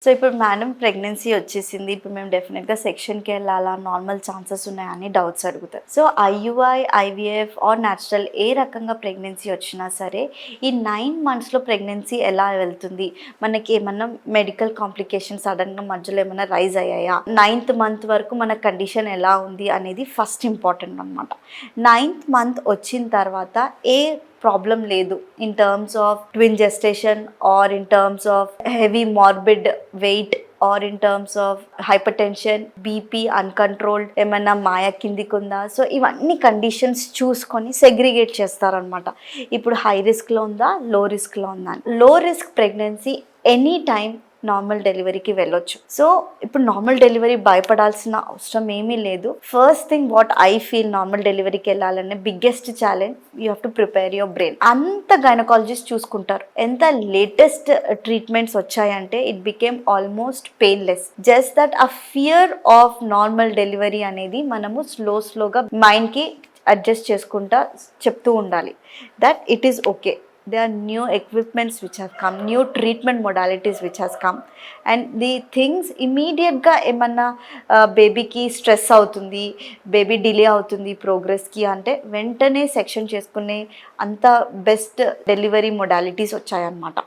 So ఇప్పుడు madam pregnancy వచ్చేసింది. ఇప్పుడు మేము డెఫినెట్‌గా సెక్షన్‌కి వెళ్ళాలా? నార్మల్ ఛాన్సెస్ ఉన్నాయా? అని డౌట్స్ అడుగుతారు. So IUI, IVF or natural ఏ రకంగా ప్రెగ్నెన్సీ వచ్చినా సరే, ఈ 9 మంత్స్‌లో ప్రెగ్నెన్సీ ఎలా వెళ్తుంది? మనకి ఏమన్నా మెడికల్ కాంప్లికేషన్స్ సడన్‌గా మధ్యలో ఏమన్నా రైజ్ అయ్యాయా? 9th మంత్ వరకు మన కండిషన్ ఎలా ఉంది అనేది ఫస్ట్ ఇంపార్టెంట్ అనమాట. 9th మంత్ వచ్చిన తర్వాత ఏ ప్రాబ్లం లేదు in terms of twin gestation or in terms of heavy morbid weight or in terms of hypertension, BP uncontrolled, ఏమైనా మాయ కిందికి ఉందా. సో ఇవన్నీ కండిషన్స్ చూసుకొని సెగ్రిగేట్ చేస్తారనమాట. ఇప్పుడు హై రిస్క్లో ఉందా, లో రిస్క్లో ఉందా. లో risk pregnancy any time normal డెలివరీకి వెళ్ళొచ్చు. సో ఇప్పుడు నార్మల్ డెలివరీ భయపడాల్సిన అవసరం ఏమీ లేదు. First thing what I feel, normal డెలివరీకి వెళ్ళాలనే biggest challenge, you have to prepare your brain. అంత గైనకాలజిస్ట్ చూసుకుంటారు. ఎంత లేటెస్ట్ ట్రీట్మెంట్స్ వచ్చాయంటే it became almost painless. Just that ఆ ఫియర్ ఆఫ్ నార్మల్ డెలివరీ అనేది మనము స్లోగా మైండ్కి అడ్జస్ట్ చేసుకుంటా చెప్తూ ఉండాలి that it is okay. There are new equipments which have come, new treatment modalities which has come, and the things immediately ఏమన్నా బేబీకి స్ట్రెస్ అవుతుంది, బేబీ డిలే అవుతుంది ప్రోగ్రెస్కి అంటే వెంటనే సెక్షన్ చేసుకునే అంత బెస్ట్ డెలివరీ మొడాలిటీస్ వచ్చాయన్నమాట.